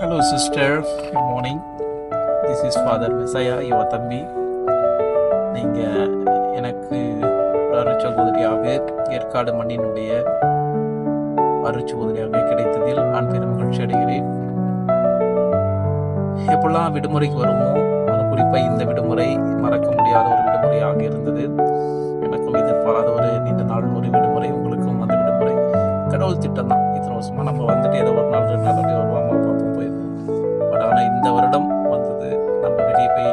Hello sister, good morning. This is Father Messiah, your தம்பி. நீங்கள் எனக்கு ஒரு அருட்சகோதரியாக ஏற்காடு மண்ணினுடைய அருட்சகோதரியாக கிடைத்ததில் நான் பெரும் மகிழ்ச்சி அடைகிறேன். எப்பெல்லாம் விடுமுறைக்கு வருமோ அது குறிப்பாக இந்த விடுமுறை மறக்க முடியாத ஒரு விடுமுறையாக இருந்தது. எனக்கும் எதிர்பாராத ஒரு நீண்ட நாள் ஒரு விடுமுறை, உங்களுக்கும் அந்த விடுமுறை கடவுள் திட்டம் தான். இத்தனை வருஷமா நம்ம வந்துட்டு ஏதோ ஒரு நாள் 2 நாள் அப்படியே வருவாங்க பார்ப்போம் போயிருக்கோம். பட் ஆனால் இந்த வருடம் வந்தது, நம்ம வெளியே போய்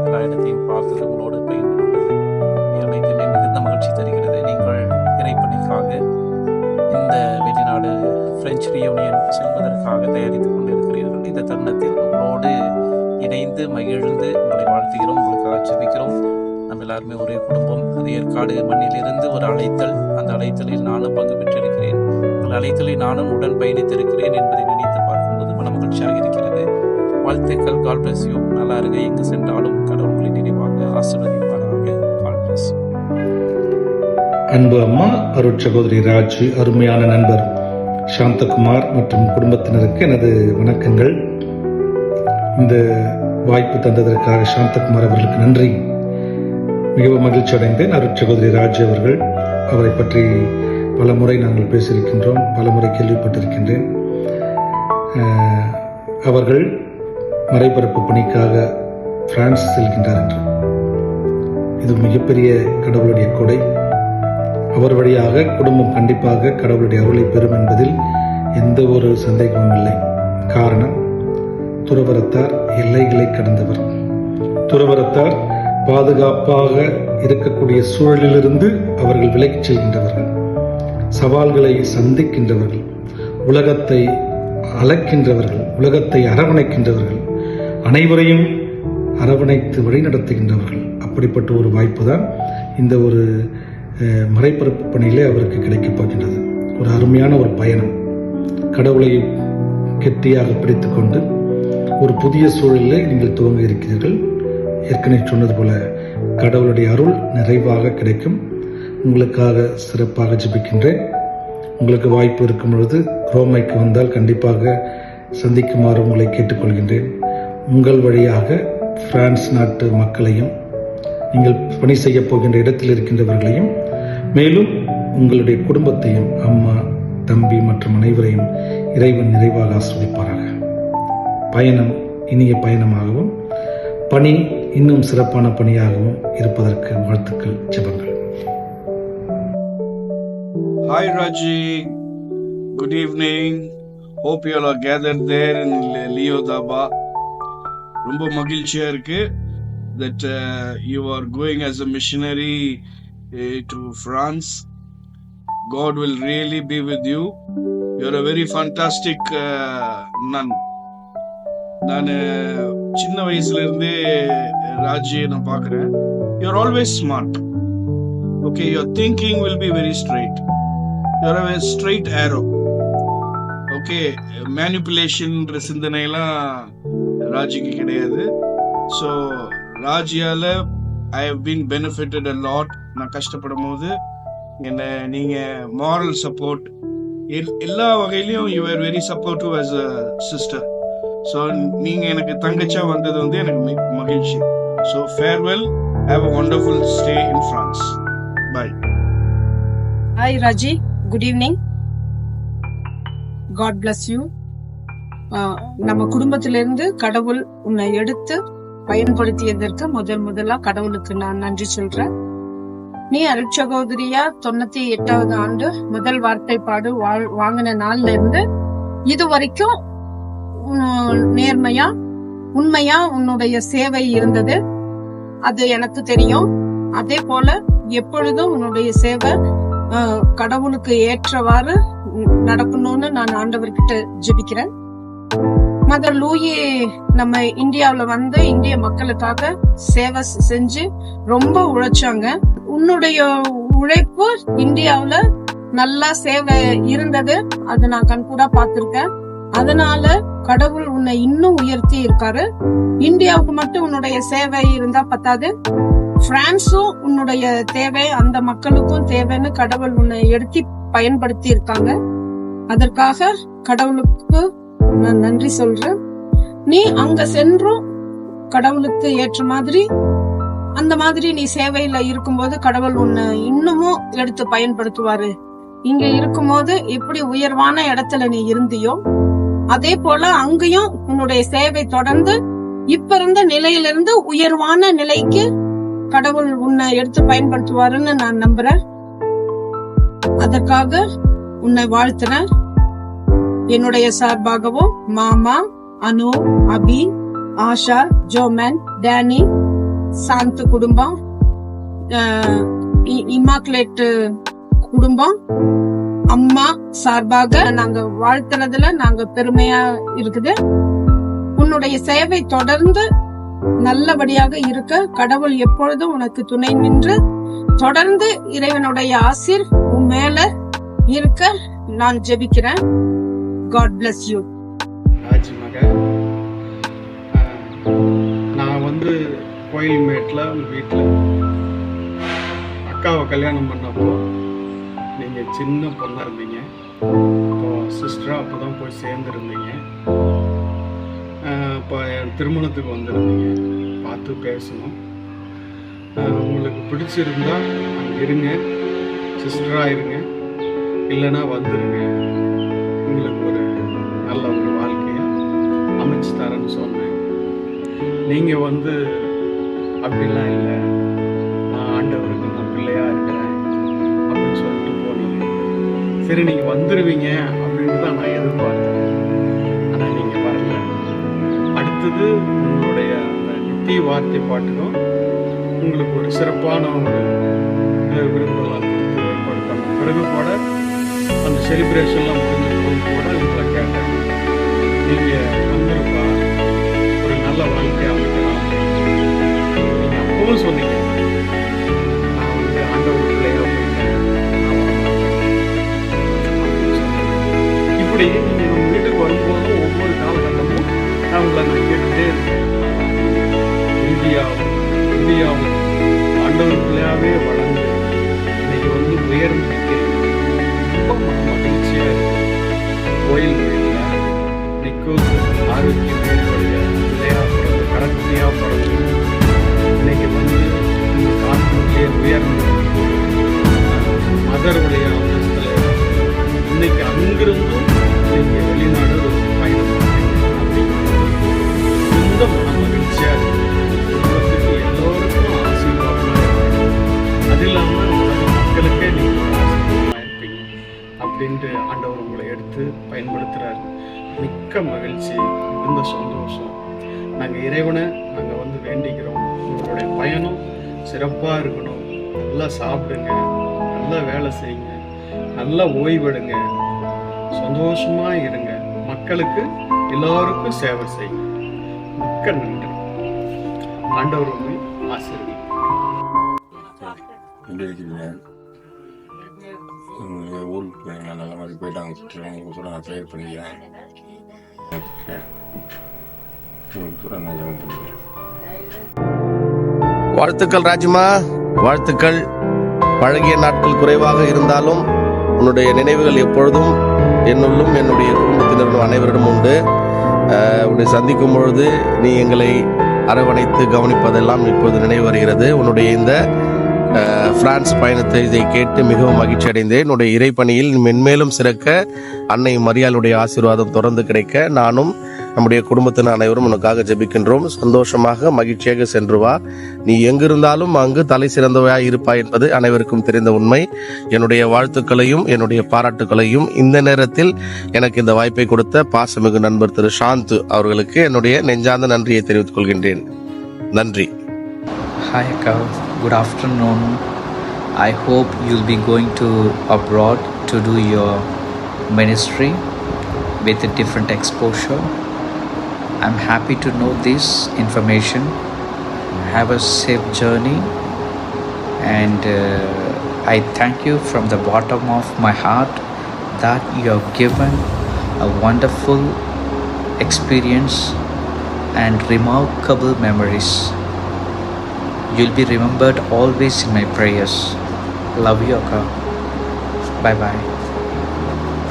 எல்லா இடத்தையும் பார்த்தது, உங்களோடு பயன்படுத்தது அனைத்துமே மிகுந்த மகிழ்ச்சி தருகிறது. நீங்கள் இறைப்பணிக்காக இந்த வெளிநாடு பிரெஞ்சு ரியூனியன் செல்வதற்காக தயாரித்துக் கொண்டிருக்கிறீர்கள். இந்த தருணத்தில் உங்களோடு இணைந்து மகிழ்ந்து உங்களை வாழ்த்துகிறோம், உங்களுக்காக ஜெபிக்கிறோம். நம்ம எல்லாருமே ஒரே குடும்பம். அது ஏற்காடு மண்ணிலிருந்து ஒரு அழைத்தல், அந்த அழைத்தலில் நானும் பங்கு பெற்றிருக்கிறேன். உங்கள் அழைத்தலில் நானும் உடன் பயணித்திருக்கிறேன் என்பதை நினைத்து பார்க்கும்போது மன மகிழ்ச்சியாக இருக்கிறது. வாழ்த்துக்கள். God bless you. நல்லா இருங்க. எங்கு சென்றாலும் கடவுள்களை நினைவாக ஆசீர்வதிப்பாராக. God bless you. அன்பு அம்மா அருட்சகோதரி ராஜி, அருமையான நண்பர் சாந்தகுமார் மற்றும் குடும்பத்தினருக்கு எனது வணக்கங்கள். இந்த வாய்ப்பு தந்ததற்காக சாந்தகுமார் அவர்களுக்கு நன்றி. மிகவும் மகிழ்ச்சி அடைந்தேன். அருட்சகோதரி ராஜி அவர்கள், அவரை பற்றி பல முறை நாங்கள் பேசியிருக்கின்றோம், பல முறை கேள்விப்பட்டிருக்கின்றேன். அவர்கள் மறைபரப்பு பணிக்காக பிரான்ஸ் செல்கின்றார் என்று. இது மிகப்பெரிய கடவுளுடைய கொடை. அவர் வழியாக குடும்பம் கண்டிப்பாக கடவுளுடைய அருளை பெறும் என்பதில் எந்த ஒரு சந்தேகமும் இல்லை. காரணம், துறவரத்தார் எல்லைகளை கடந்தவர். துறவரத்தார் பாதுகாப்பாக இருக்கக்கூடிய சூழலிலிருந்து அவர்கள் விலகிச் செல்கின்றவர்கள், சவால்களை சந்திக்கின்றவர்கள், உலகத்தை அளக்கின்றவர்கள், உலகத்தை அரவணைக்கின்றவர்கள், அனைவரையும் அரவணைத்து வழிநடத்துகின்றவர்கள். அப்படிப்பட்ட ஒரு வாய்ப்பு தான் இந்த ஒரு மறைபரப்பு பணியிலே அவருக்கு கிடைக்கப் போகின்றது. ஒரு அருமையான ஒரு பயணம். கடவுளை கெட்டியாக பிடித்துக்கொண்டு ஒரு புதிய சூழலிலே நீங்கள் துவங்க இருக்கிறீர்கள். ஏற்கனவே சொன்னது போல கடவுளுடைய அருள் நிறைவாக கிடைக்கும். உங்களுக்காக சிறப்பாக ஜெபிக்கின்றேன். உங்களுக்கு வாய்ப்பு இருக்கும் பொழுது ரோமைக்கு வந்தால் கண்டிப்பாக சந்திக்குமாறு உங்களை கேட்டுக்கொள்கின்றேன். உங்கள் வழியாக பிரான்ஸ் நாட்டு மக்களையும், நீங்கள் பணி செய்ய போகின்ற இடத்தில் இருக்கின்றவர்களையும், மேலும் உங்களுடைய குடும்பத்தையும், அம்மா, தம்பி மற்றும் அனைவரையும் இறைவன் நிறைவாக ஆசீர்வதிப்பாராக. பயணம் இனிய பயணமாகவும், பணி இன்னும் சிறப்பான பணியாகவும் இருப்பதற்கு வாழ்த்துக்கள், ஜெபங்கள். Hi Raji, good evening. Hope you all are gathered there in Leo Daba. ரொம்ப மகிழ்ச்சியா இருக்கு that you are going as a missionary to France. God will really be with you. You are a very fantastic nun. நான் சின்ன வயசுல இருந்தே ராஜியை நான் பார்க்கிறேன். You are always smart. Okay, your thinking will be very straight. You are a straight arrow. Okay, manipulation சிந்தனையெல்லாம் ராஜிக்கு கிடையாது. So ராஜியால I have been benefitted a lot. நான் கஷ்டப்படும் போது என்ன நீங்க மாரல் சப்போர்ட் எல்லா வகையிலையும் you are very supportive as a sister. So நீங்க எனக்கு தங்கச்சா வந்தது வந்து எனக்கு மகிழ்ச்சி. So farewell, have a wonderful stay in France. Bye. Hi Raji, good evening. God bless you. நம்ம குடும்பத்திலிருந்து கடவுள் உன்னை எடுத்து பயன்படுத்தியதற்கு முதலா கடவுளுக்கு நான் நன்றி சொல்றேன். நீ அருட்சகோதரியா 98வது ஆண்டு முதல் வார்த்தை பாடு வாங்கின நாள்ல இருந்து இது வரைக்கும் நேர்மையா உண்மையா உன்னுடைய சேவை இருந்தது. அது எனக்கு தெரியும். அதே போல எப்பொழுதும் உன்னுடைய சேவை கடவுளுக்கு ஏற்றவாறு நடக்கணும்னு நான் ஆண்டவர்கிட்ட ஜெபிக்கிறேன். மதர் லூயி நம்ம இந்தியாவில வந்து இந்திய மக்களுக்காக சேவை செஞ்சு ரொம்ப உழைச்சாங்க. உன்னுடைய உழைப்பு இந்தியாவில நல்லா சேவை இருந்தது. அது நான் கண்கூடா பார்த்திருக்கேன். அதனால கடவுள் உன்னை இன்னும் உயர்த்தி இருக்காரு. இந்தியாவுக்கு மட்டும் உன்னுடைய சேவை இருந்தா பத்தாது, பிரான்ஸும் உன்னுடைய தேவை, அந்த மக்களுக்கும் தேவைன்னு கடவுள் உன்னை எடுத்து பயன்படுத்தி இருக்காங்க. அதற்காக கடவுளுக்கு நான் நன்றி சொல்றேன். நீ அங்க சென்றும் கடவுளுக்கு ஏற்ற மாதிரி அந்த மாதிரி நீ சேவையில இருக்கும்போது கடவுள் உன்னை இன்னமும் எடுத்து பயன்படுத்துவாரு. இங்க இருக்கும்போது எப்படி உயர்வான இடத்துல நீ இருந்தியோ அதே போல அங்கேயும் உன்னுடைய சேவை தொடர்ந்து இப்ப இருந்த நிலையிலிருந்து உயர்வான நிலைக்கு கடவுள் உன்னை எடுத்து பயன்படுத்துவாருன்னு நான் நம்புறேன். அதற்காக உன்னை வாழ்த்துறேன். என்னுடைய சார்பாகவும் மாமா, அனு, அபி, ஆஷா, ஜோமன், டேனி, சாந்து குடும்பம், இமாக்குலேட் குடும்பம், அம்மா சார்பாக நாங்க வாழ்த்துறதுல நாங்க பெருமையா இருக்குது. உன்னுடைய சேவை தொடர்ந்து நல்லபடியாக இருக்க கடவுள் எப்பொழுதும் உனக்கு துணை நின்று தொடர்ந்து இறைவனுடைய ஆசீர் உன் மேல இருக்க நான் ஜெபிக்கிறேன். God bless you. ராஜி மக, நான் வந்து கோயில்மேட்டில் உங்கள் வீட்டில் அக்காவை கல்யாணம் பண்ணப்போ நீங்கள் சின்ன பொண்ணாக இருந்தீங்க. இப்போ சிஸ்டராக அப்போ தான் போய் சேர்ந்துருந்தீங்க. இப்போ என் திருமணத்துக்கு வந்திருந்தீங்க. பார்த்து பேசணும். உங்களுக்கு பிடிச்சிருந்தா அங்கே இருங்க, சிஸ்டராக இருங்க, இல்லைன்னா வந்துடுங்க. உங்களுக்கு ஒரு நல்ல ஒரு வாழ்க்கையை அமைச்சு தரேன்னு சொன்னேன். நீங்கள் வந்து அப்படிலாம் இல்லை, நான் ஆண்டவருக்கு நான் பிள்ளையாக இருக்கிறேன் அப்படின்னு சொல்லிட்டு போனீங்க. சரி, நீங்கள் வந்துடுவீங்க அப்படின்னு தான் நான் எதிர்பார்த்தேன். ஆனால் நீங்கள் வரல. அடுத்தது உங்களுடைய அந்த நித்திய வார்த்தை பாட்டுக்கும் உங்களுக்கு ஒரு சிறப்பான ஒரு விருந்தெல்லாம் கொடுத்து ஏற்பாடு பண்ண பிறகு கூட அந்த செலிப்ரேஷன்லாம் முடிஞ்ச போது கூட உங்களை கேட்டேன், நீங்கள் வந்துருப்பா, ஒரு நல்ல வாழ்க்கை அமைக்கலாம். நீங்கள் அப்பவும் சொன்னீங்க, நான் வந்து ஆண்டவர் பிள்ளையாக போயிட்டேன், நான் வரமாட்டேன் அப்படின்னு சொன்னீங்க. இப்படி நீங்கள் நம்ம வீட்டுக்கு வரும்போதும் ஒவ்வொரு காலகட்டமும் நான் உங்களை நான் கேட்டுகிட்டே இருக்கேன். இந்தியாவும் ஆண்டவர் பிள்ளையாகவே வளர்ந்து இன்னைக்கு வந்து உயர்ந்து ரொம்ப மகிழ்ச்சியாக இருக்கு. கோயில் வீட்டில் இன்னைக்கும் ஆரோக்கிய வேலையுடைய பிள்ளையாக பிறந்து கடற்கையாக பிறந்து இன்னைக்கு வந்து இந்த காலத்திலே உயர்ந்து மதருடைய அந்தஸ்தில் இன்னைக்கு அங்கிருந்தும் நீங்கள் வெளிநாடு பயணம் இந்த மன மகிழ்ச்சியாக இருக்கு. குடும்பத்துக்கு எல்லோருக்கும் ஆசீர்வாதமாக இருக்கு. அது இல்லாமல் மக்களுக்கே நீங்கள் ஆசீர்வாதமாக இருப்பீங்க அப்படின்ட்டு ஆண்டவர் உங்களை எடுத்து பயன்படுத்துகிறாரு. மிக்க மகிழ்ச்சி, மிகுந்த சந்தோஷம். நாங்கள் இறைவனை நாங்கள் வந்து வேண்டிக்கிறோம். உங்களுடைய பயணம் சிறப்பாக இருக்கணும். நல்லா சாப்பிடுங்க, நல்லா வேலை செய்யுங்க, நல்லா ஓய்வெடுங்க, சந்தோஷமாக இருங்க, மக்களுக்கு எல்லாருக்கும் சேவை செய்யுங்க. மிக்க நன்றி. ஆண்டவர் உங்களை ஆசீர்வதிப்பார். ஊருக்கு போயிருங்க, நல்ல மாதிரி போயிட்டாங்க. சுற்றுலாங்க கூட நான் ப்ரேயர் பண்ணிக்கிறேன். வாழ்த்துக்கள் ராஜிமா, வாழ்த்துக்கள். பழகிய நாட்கள் குறைவாக இருந்தாலும் உன்னுடைய நினைவுகள் எப்பொழுதும் என்னுள்ளும் என்னுடைய குடும்பத்தினரும் அனைவரிடம் உண்டு. உன்னை சந்திக்கும் பொழுது நீ எங்களை அரவணைத்து கவனிப்பதெல்லாம் இப்போது நினைவு வருகிறது. உன்னுடைய இந்த பிரான்ஸ் பயணத்தை இதை கேட்டு மிகவும் மகிழ்ச்சி அடைந்தேன். என்னுடைய இறைப்பணியில் மென்மேலும் சிறக்க அன்னை மரியாளுடைய ஆசீர்வாதம் தொடர்ந்து கிடைக்க நானும் நம்முடைய குடும்பத்தினர் அனைவரும் உனக்காக ஜெபிக்கின்றோம். சந்தோஷமாக மகிழ்ச்சியாக சென்று வா. நீ எங்கிருந்தாலும் அங்கு தலை சிறந்தவையாய் இருப்பாய் என்பது அனைவருக்கும் தெரிந்த உண்மை. என்னுடைய வாழ்த்துக்களையும் என்னுடைய பாராட்டுக்களையும் இந்த நேரத்தில் எனக்கு இந்த வாய்ப்பை கொடுத்த பாசமிகு நண்பர் திரு சாந்து அவர்களுக்கு என்னுடைய நெஞ்சார்ந்த நன்றியை தெரிவித்துக் கொள்கின்றேன். நன்றி. Hi Akka, good afternoon. I hope you'll be going to abroad to do your ministry with a different exposure. I'm happy to know this information. Have a safe journey, and I thank you from the bottom of my heart that you have given a wonderful experience and remarkable memories. You'll be remembered always in my prayers. Love you, Akka. Bye bye.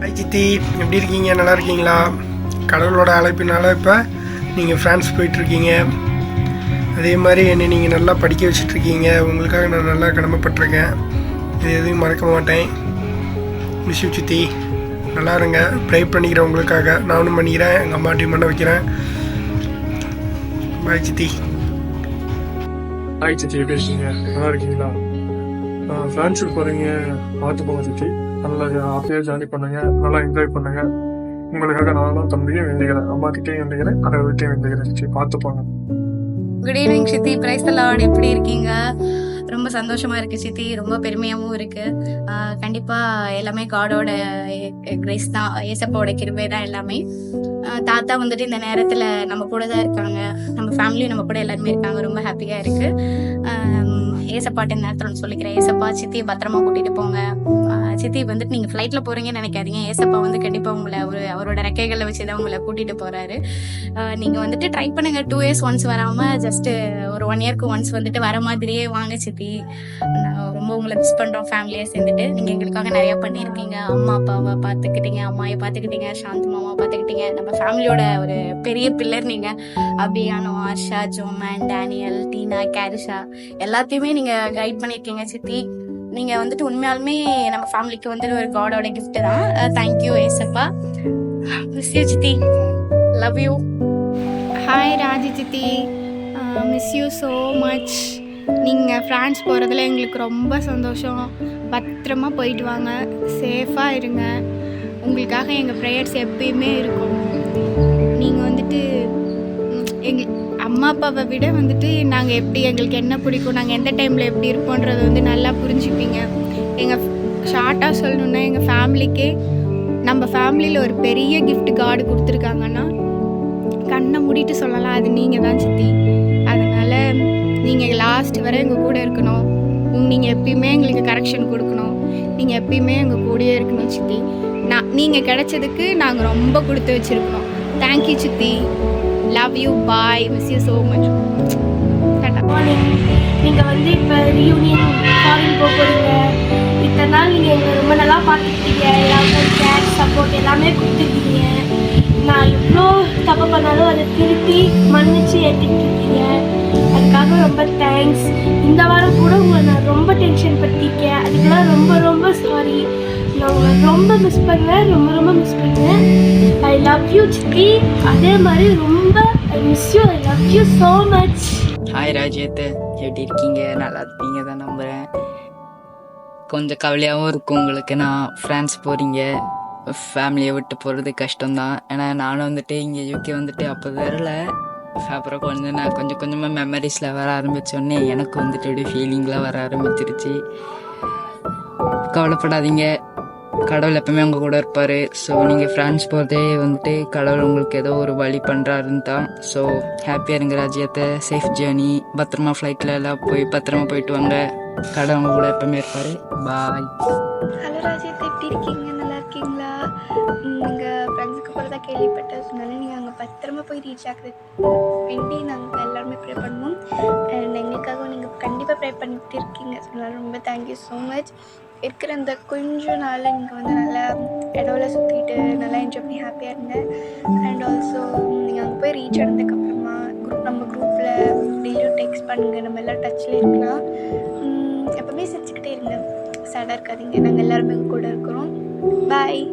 Hi சித்தி, எப்படி இருக்கீங்க? நல்லா இருக்கீங்களா? கடவுளோட அழைப்பினால இப்போ நீங்கள் France போயிட்டுருக்கீங்க. அதே மாதிரி என்னை நீங்கள் நல்லா படிக்க வச்சிட்ருக்கீங்க. உங்களுக்காக நான் நல்லா கடமைப்பட்டிருக்கேன். இது எதுவும் மறக்க மாட்டேன். மிஸ் யூ சித்தி. நல்லா இருங்க. ப்ரே பண்ணிக்கிறேன் உங்களுக்காக. நானும் பண்ணிக்கிறேன். எங்கள் அம்மாட்டையும் பண்ண வைக்கிறேன். பாய் சித்தி. ஹாய் சித்தி, எப்படி இருக்கீங்க? நல்லா இருக்கீங்களா? ஃப்ரான்ஸுக்கு போகிறீங்க, பார்த்து போங்க சித்தி. நல்லா ஹாப்பியாக ஜாலி பண்ணுங்க, நல்லா என்ஜாய் பண்ணுங்க. உங்களுக்காக நானும் தம்பியும் வேண்டிக்கிறேன், அம்மா கிட்டேயும் வேண்டிக்கிறேன், அதை வீட்டையும் வேண்டிக்கிறேன் சித்தி. பார்த்து போங்க. குட் ஈவினிங் சித்தி. Praise the Lord. எப்படி இருக்கீங்க? ரொம்ப சந்தோஷமா இருக்கு சித்தி. ரொம்ப பெருமையாகவும் இருக்கு. கண்டிப்பா எல்லாமே காடோட கிரேஸ் தான், ஏசப்பாவோட கிருபை தான் எல்லாமே. தாத்தா வந்துட்டு இந்த நேரத்துல நம்ம கூட தான் இருக்காங்க, நம்ம ஃபேமிலி நம்ம கூட எல்லாருமே இருக்காங்க. ரொம்ப ஹாப்பியா இருக்கு. ஏசப்பாட்ட இந்த நேரத்தில் சொல்லிக்கிறேன், ஏசப்பா சித்தி பத்திரமா கூட்டிட்டு போங்க. சித்தி வந்துட்டு நீங்க ஃபிளைட்ல போறீங்கன்னு நினைக்காதீங்க. ஏசப்பா வந்து கண்டிப்பா உங்களை அவரோட ரெக்கைகளை வச்சுதான் உங்களை கூட்டிட்டு போறாரு. நீங்க வந்துட்டு ட்ரை பண்ணுங்க. 2 years ஒன்ஸ் வராம ஜஸ்ட் ஒரு 1 yearக்கு ஒன்ஸ் வந்துட்டு வர மாதிரியே வாங்க சித்தி. ரொம்ப உங்களை மிஸ் பண்றோம் ஃபேமிலியா சேர்ந்துட்டு. நீங்க எங்களுக்காக நிறைய பண்ணியிருக்கீங்க. அம்மா அப்பாவை பார்த்துக்கிட்டீங்க, அம்மாயை பார்த்துக்கிட்டீங்க, சாந்தி மாமாவை பார்த்துக்கிட்டீங்க. நம்ம ஃபேமிலியோட ஒரு பெரிய பில்லர் நீங்க. அபியானோ, ஆஷா, ஜோமன், டேனியல், டீனா, கேரிஷா எல்லாத்தையுமே நீங்க கைட் பண்ணியிருக்கீங்க சித்தி. நீங்க வந்துட்டு உண்மையாலுமே நம்ம ஃபேமிலிக்கு வந்துட்டு ஒரு காடோட கிஃப்ட் தான். தேங்க்யூ ஏசப்பா. மிஸ் யூ சித்தி. Love you. ஹாய் ராஜி சித்தி. Miss you so much. நீங்கள் ஃப்ரான்ஸ் போகிறதுல எங்களுக்கு ரொம்ப சந்தோஷம். பத்திரமா போயிட்டு வாங்க, சேஃபாக இருங்க. உங்களுக்காக எங்கள் ப்ரேயர்ஸ் எப்பயுமே இருக்கும். நீங்கள் வந்துட்டு அம்மா அப்பாவை விட வந்துட்டு நாங்கள் எப்படி, எங்களுக்கு என்ன பிடிக்கும், நாங்கள் எந்த டைமில் எப்படி இருப்போன்றதை வந்து நல்லா புரிஞ்சுப்பீங்க. எங்கள் ஷார்ட்டாக சொல்லணுன்னா, எங்கள் ஃபேமிலிக்கே நம்ம ஃபேமிலியில் ஒரு பெரிய கிஃப்ட் காடு கொடுத்துருக்காங்கன்னா கண்ணை மூடிட்டு சொல்லலாம், அது நீங்கள் தான் சித்தி. அதனால் நீங்கள் லாஸ்ட் வரை எங்கள் கூட இருக்கணும். நீங்கள் எப்பயுமே எங்களுக்கு கரெக்ஷன் கொடுக்கணும். நீங்கள் எப்பயுமே எங்கள் கூடயே இருக்கணும் சித்தி. நீங்கள் கிடைச்சதுக்கு நாங்கள் ரொம்ப கொடுத்து வச்சுருக்கணும். தேங்க்யூ சித்தி. Love you. Bye. Miss you so much. நீங்கள் வந்து இப்போ ரீயூனியன் ஃபாரின் போக போகிறீங்க. இத்தனை நாள் நீங்கள் எங்களை ரொம்ப நல்லா பார்த்துக்கிட்டீங்க. எல்லாமே கேர் சப்போர்ட் எல்லாமே கொடுத்துருக்கீங்க. நான் எவ்வளோ தப்பு பண்ணாலும் அதை திருப்பி மன்னிச்சு ஏற்றிட்டு இருக்கீங்க. அதுக்காக ரொம்ப தேங்க்ஸ். இந்த வாரம் கூட உங்களை நான் ரொம்ப டென்ஷன் படுத்திருக்கேன். அதுக்கெல்லாம் ரொம்ப ரொம்ப சாரி. நான் உங்களை ரொம்ப மிஸ் பண்ணேன், ரொம்ப ரொம்ப மிஸ் பண்ணேன். ஐ லவ் யூ சித்தி. அதே மாதிரி ரொம்ப I miss you. I love you so much. Hi Rajethu, எப்படி இருக்கீங்க? நல்லா இருப்பீங்க தான் நம்புகிறேன். கொஞ்சம் கவலையாகவும் இருக்கும் உங்களுக்கு. நான் ஃப்ரான்ஸ் போகிறீங்க, ஃபேமிலியை விட்டு போகிறது கஷ்டம்தான். ஏன்னா நானும் வந்துட்டு இங்கே யூகே வந்துட்டு அப்போ வரல. அப்புறம் கொஞ்சம் கொஞ்சமாக மெமரிஸில் வர ஆரம்பித்தோடனே எனக்கு வந்துட்டு அப்படியே ஃபீலிங்லாம் வர ஆரம்பிச்சிருச்சு. கவலைப்படாதீங்க, கடவுள் எப்பவுமே உங்கள் கூட இருப்பார். ஸோ நீங்கள் ஃப்ரான்ஸ் போகிறதே வந்துட்டு கடவுள் உங்களுக்கு ஏதோ ஒரு வழி பண்ணுறாருன்னு தான். ஸோ ஹாப்பியாக இருங்க ராஜ்யத்தை. Safe journey. பத்திரமா ஃப்ளைட்டில் எல்லாம் பத்திரமா போயிட்டு வாங்க. கடவுள் உங்கள் கூட எப்பவுமே இருப்பார். பாய். ஹலோ ராஜேத், எப்படி இருக்கீங்க? நல்லா இருக்கீங்களா? நீங்கள் ஃப்ரெண்ட்ஸுக்கு போகிறதா கேள்விப்பட்டேன். சொன்னால நீங்கள் அங்கே பத்திரமா போய் ரீச் ஆகுறது வேண்டி நாங்கள் எல்லாருமே ப்ரே பண்ணுவோம். அண்ட் எங்களுக்காக நீங்கள் கண்டிப்பாக ப்ரே பண்ணிட்டு இருக்கீங்க. சொன்னால ரொம்ப தேங்க்யூ ஸோ மச். இருக்கிற அந்த கொஞ்சம் நாள் நீங்கள் வந்து நல்லா இடவுல சுற்றிட்டு நல்லா என்ஜாய் பண்ணி ஹாப்பியாக இருங்க. அண்ட் ஆல்சோ நீங்கள் அங்கே போய் ரீச் ஆனதுக்கப்புறமா நம்ம குரூப்பில் டெய்லியும் டெக்ஸ்ட் பண்ணுங்கள். நம்ம எல்லாம் டச்சில் இருக்கலாம். எப்போவுமே சிரிச்சுக்கிட்டே இருங்க, சேடாக இருக்காதீங்க. நாங்கள் எல்லாருமே கூட இருக்கிறோம். பாய்.